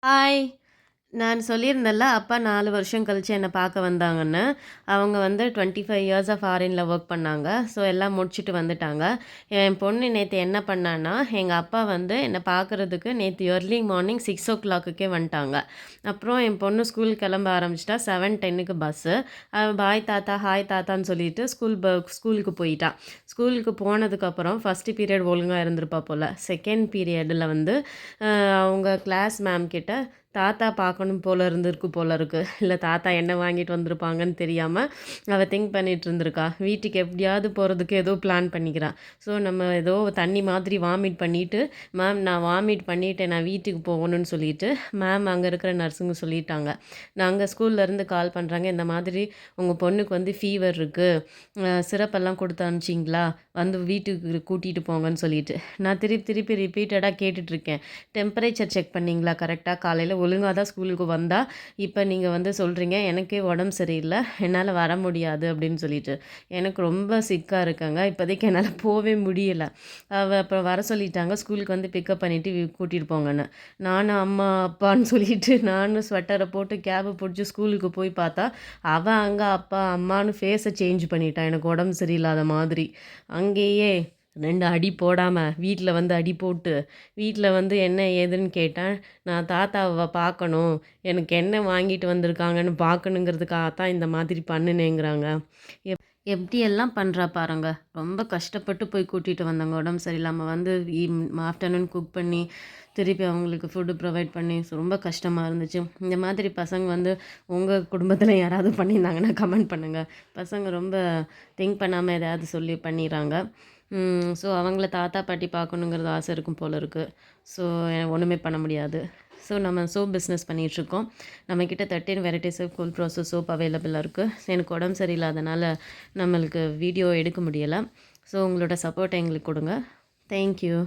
Hi. நான் சொல்லியிருந்தேன்ல, அப்பா 4 வருஷம் கழிச்சு என்ன பார்க்க வந்தாங்கன்னு. அவங்க வந்து 25 இயர்ஸா ஃபாரின்ல ஒர்க் பண்ணாங்க. ஸோ எல்லாம் முடிச்சுட்டு வந்துட்டாங்க. என் பொண்ணு நேத்து என்ன பண்ணான்னா, எங்க அப்பா வந்து என்ன பார்க்கறதுக்கு நேத்து எர்லி மார்னிங் 6:00க்கே வந்துட்டாங்க. அப்புறம் என் பொண்ணு ஸ்கூல் கிளம்ப ஆரம்பிச்சுட்டா. 7:10க்கு பஸ்ஸு. பாய் தாத்தா, ஹாய் தாத்தான்னு சொல்லிட்டு ஸ்கூலுக்கு போயிட்டா. ஸ்கூலுக்கு போனதுக்கப்புறம் ஃபர்ஸ்ட்டு பீரியட் ஒழுங்கா இருந்திருப்பா போல. செகண்ட் பீரியடில வந்து அவங்க கிளாஸ் மேம் கிட்ட தாத்தா பார்க்கணும் போல இருக்கு. இல்லை தாத்தா என்ன வாங்கிட்டு வந்திருப்பாங்கன்னு தெரியாமல் அவள் திங்க் பண்ணிட்டு இருந்திருக்கா. வீட்டுக்கு எப்படியாவது போகிறதுக்கு ஏதோ பிளான் பண்ணிக்கிறா. ஸோ நம்ம ஏதோ தண்ணி மாதிரி வாமிட் பண்ணிவிட்டு, மேம் நான் வாமிட் பண்ணிவிட்டேன், நான் வீட்டுக்கு போகணும்னு சொல்லிட்டு மேம் அங்கே இருக்கிற நர்ஸுங்க சொல்லிட்டாங்க. நாங்கள் ஸ்கூல்லேருந்து கால் பண்ணுறாங்க, இந்த மாதிரி உங்கள் பொண்ணுக்கு வந்து ஃபீவர் இருக்குது, சிரப்பெல்லாம் கொடுத்து அனுப்பிச்சிங்களா, வந்து வீட்டுக்கு கூட்டிகிட்டு போங்கன்னு சொல்லிட்டு. நான் திருப்பி ரிப்பீட்டடாக கேட்டுட்ருக்கேன். டெம்பரேச்சர் செக் பண்ணிங்களா கரெக்டாக, காலையில் ஒழுங்காக தான் ஸ்கூலுக்கு வந்தா, இப்போ நீங்கள் வந்து சொல்கிறீங்க எனக்கே உடம்பு சரியில்லை, என்னால் வர முடியாது அப்படின்னு சொல்லிட்டு. எனக்கு ரொம்ப சிக்காக இருக்கேங்க, இப்போதைக்கு என்னால் போகவே முடியலை. அவள் அப்புறம் வர சொல்லிட்டாங்க, ஸ்கூலுக்கு வந்து பிக்கப் பண்ணிவிட்டு கூட்டிகிட்டு போங்கன்னு. நானும் அம்மா அப்பான்னு சொல்லிட்டு நானும் ஸ்வெட்டரை போட்டு கேபை பிடிச்சி ஸ்கூலுக்கு போய் பார்த்தா, அவள் அங்கே அப்பா அம்மானு ஃபேஸை சேஞ்ச் பண்ணிட்டான் எனக்கு உடம்பு சரியில்லாத மாதிரி. அங்கேயே 2 அடி போடாமல் வீட்டில் வந்து அடி போட்டு, வீட்டில் வந்து என்ன ஏதுன்னு கேட்டேன். நான் தாத்தாவை பார்க்கணும், எனக்கு என்ன வாங்கிட்டு வந்திருக்காங்கன்னு பார்க்கணுங்கிறதுக்காக தான் இந்த மாதிரி பண்ணுனேங்கிறாங்க. எப்படியெல்லாம் பண்ணுறா பாருங்க. ரொம்ப கஷ்டப்பட்டு போய் கூட்டிகிட்டு வந்தாங்க. உடம்பு சரியில்லாமல் வந்து ஆஃப்டர்நூன் குக் பண்ணி திருப்பி அவங்களுக்கு ஃபுட்டு ப்ரொவைட் பண்ணி ரொம்ப கஷ்டமாக இருந்துச்சு. இந்த மாதிரி பசங்க வந்து உங்கள் குடும்பத்தில் யாராவது பண்ணியிருந்தாங்கன்னா கமெண்ட் பண்ணுங்கள். பசங்க ரொம்ப திங்க் பண்ணாமல் எதாவது சொல்லி பண்ணிடுறாங்க. ஸோ அவங்கள தாத்தா பாட்டி பார்க்கணுங்கிறது ஆசை இருக்கும் போல இருக்குது. ஸோ ஒன்றுமே பண்ண முடியாது. ஸோ நம்ம சோப் பிஸ்னஸ் பண்ணிகிட்ருக்கோம். நம்மக்கிட்ட 13 varieties of gold process soap அவைலபிளாக இருக்குது. எனக்கு உடம்பு சரியில்லாதனால நம்மளுக்கு வீடியோ எடுக்க முடியலை. ஸோ உங்களோட சப்போர்ட்டை எங்களுக்கு கொடுங்க. தேங்க்யூ.